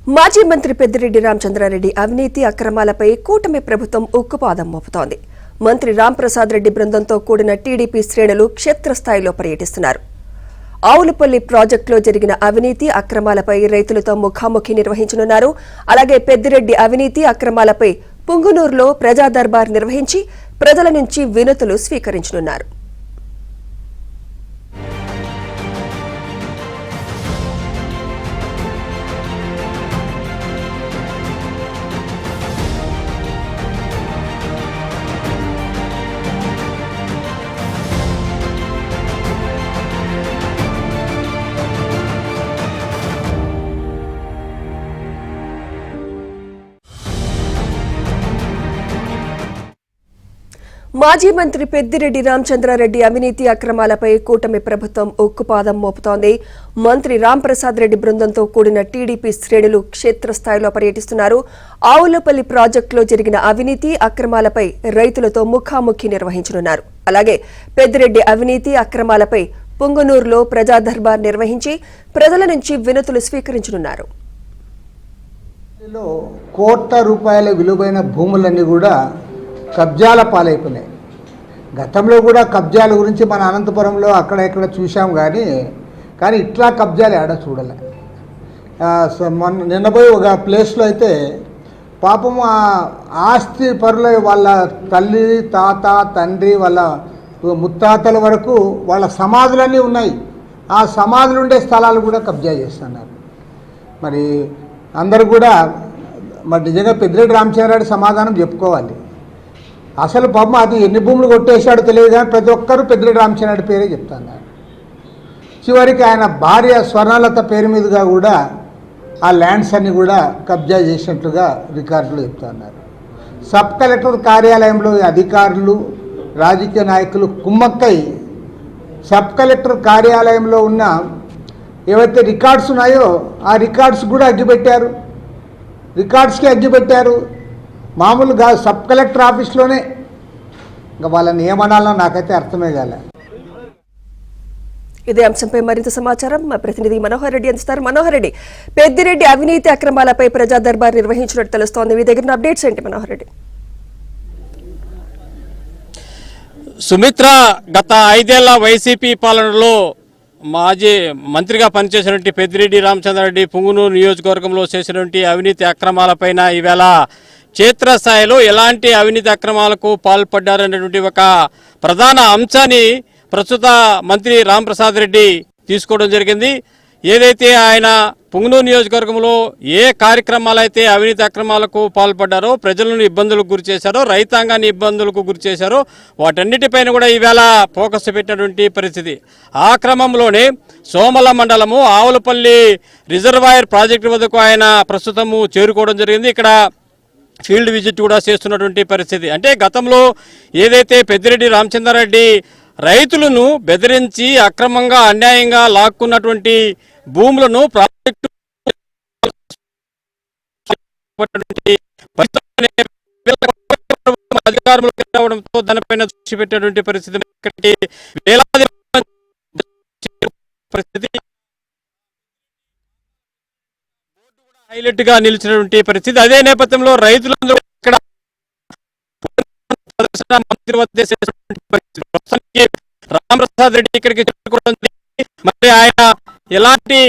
మాజీ మంత్రి పెద్దిరెడ్డి రామచంద్రారెడ్డి అవినీతి అక్రమాలపై కూటమి ప్రభుత్వం ఉక్కుపాదం మోపుతోంది. మంత్రి రాంప్రసాద్ రెడ్డి బృందంతో కూడిన టీడీపీ శ్రేణులు క్షేత్రస్థాయిలో పర్యటిస్తున్నారు. ఆవులపల్లి ప్రాజెక్టులో జరిగిన అవినీతి అక్రమాలపై రైతులతో ముఖాముఖి నిర్వహించనున్నారు. అలాగే పెద్దిరెడ్డి అవినీతి అక్రమాలపై పుంగునూరులో ప్రజా దర్బార్ నిర్వహించి ప్రజల నుంచి వినతులు స్వీకరించనున్నారు. మాజీ మంత్రి పెద్దిరెడ్డి రామచంద్రారెడ్డి అవినీతి అక్రమాలపై కూటమి ప్రభుత్వం ఉక్కుపాదం మోపుతోంది. మంత్రి రాంప్రసాద్ రెడ్డి బృందంతో కూడిన టీడీపీ శ్రేణులు క్షేత్రస్థాయిలో పర్యటిస్తున్నారు. ఆవులపల్లి ప్రాజెక్టులో జరిగిన అవినీతి అక్రమాలపై రైతులతో ముఖాముఖి నిర్వహించనున్నారు. అలాగే పెద్దిరెడ్డి అవినీతి అక్రమాలపై పుంగనూరులో ప్రజా దర్బార్ నిర్వహించి ప్రజల నుంచి వినతులు స్వీకరించనున్నారు. కోట్ల రూపాయల విలువైన భూములన్నీ కూడా కబ్జాల పాలైపోయినాయి. గతంలో కూడా కబ్జాల గురించి మన అనంతపురంలో అక్కడ ఇక్కడ చూసాం, కానీ ఇట్లా కబ్జాలు ఏడా చూడలే. నిన్న పోయి ఒక ప్లేస్లో అయితే పాపం ఆస్తి పరుల వాళ్ళ తల్లి తాత తండ్రి వాళ్ళ ముత్తాతల వరకు వాళ్ళ సమాధులన్నీ ఉన్నాయి. ఆ సమాధులు ఉండే స్థలాలు కూడా కబ్జా చేస్తున్నారు. మరి అందరూ కూడా మరి నిజంగా పెద్దిరెడ్డి రామచంద్రారెడ్డి సమాధానం చెప్పుకోవాలి. అసలు పాపం అది ఎన్ని భూములు కొట్టేశాడో తెలియదు, కానీ ప్రతి ఒక్కరూ పెద్దిరెడ్డి రామచంద్రారెడ్డి పేరే చెప్తున్నారు. చివరికి ఆయన భార్య స్వర్ణలత పేరు మీదుగా కూడా ఆ ల్యాండ్స్ అన్ని కూడా కబ్జా చేసినట్లుగా రికార్డులు చెప్తున్నారు. సబ్ కలెక్టర్ కార్యాలయంలో అధికారులు రాజకీయ నాయకులు కుమ్మక్కై సబ్ కలెక్టర్ కార్యాలయంలో ఉన్న ఏవైతే రికార్డ్స్ ఉన్నాయో ఆ రికార్డ్స్ కూడా అగ్గిపెట్టారు. రికార్డ్స్కి అగ్గిపెట్టారు. మామూలుగా సబ్ కలెక్టర్ ఆఫీస్లోనే. ఇంకా వాళ్ళని ఏమనాలో నాకైతే అర్థమే కాలే. ఇదే అంశంపై మరింత సమాచారం మా ప్రతినిధి మనోహర్ రెడ్డి అందిస్తారు. మనోహర్ రెడ్డి, పెద్దిరెడ్డి అవినీతి అక్రమాలపై ప్రజా దర్బార్ నిర్వహించినట్టు తెలుస్తోంది. మీ దగ్గర అప్డేట్స్ ఏంటి మనోహర్ రెడ్డి? సుమిత్ర, గత 5 ఏళ్ల వైసీపీ పాలనలో మాజీ మంత్రిగా పనిచేసినటువంటి పెద్దిరెడ్డి రామచంద్రారెడ్డి పుంగునూరు నియోజకవర్గంలో చేసినటువంటి అవినీతి అక్రమాలపైన ఈవేళ క్షేత్రస్థాయిలో ఎలాంటి అవినీతి అక్రమాలకు పాల్పడ్డారనేటువంటి ఒక ప్రధాన అంశాన్ని ప్రస్తుత మంత్రి రాంప్రసాద్ రెడ్డి తీసుకోవడం జరిగింది. ఏదైతే ఆయన పుంగునూరు నియోజకవర్గంలో ఏ కార్యక్రమాలైతే అవినీతి అక్రమాలకు పాల్పడ్డారో, ప్రజలను ఇబ్బందులకు గురి చేశారో, రైతాంగాన్ని ఇబ్బందులకు గురి చేశారో వాటన్నిటిపైన కూడా ఈవేళ ఫోకస్ పెట్టినటువంటి పరిస్థితి. ఆ క్రమంలోనే సోమల మండలము ఆవులపల్లి రిజర్వాయర్ ప్రాజెక్టు వద్దకు ఆయన ప్రస్తుతము చేరుకోవడం జరిగింది. ఇక్కడ ఫీల్డ్ విజిట్ కూడా చేస్తున్నటువంటి పరిస్థితి. అంటే గతంలో ఏదైతే పెద్దిరెడ్డి రామచంద్రారెడ్డి రైతులను బెదిరించి అక్రమంగా అన్యాయంగా లాక్కున్నటువంటి భూములను ప్రాజెక్టు అధికారంలోకి రావడంతో దానిపైన దృష్టి పెట్టినటువంటి పరిస్థితి. వేలాది పరిస్థితి హైలైట్ గా నిలిచినటువంటి పరిస్థితి. అదే నేపథ్యంలో రైతులందరూ ఇక్కడ మంత్రి వద్ద రాంప్రసాద్ రెడ్డి ఇక్కడికి చేరుకోవడం, మరి ఆయన ఎలాంటి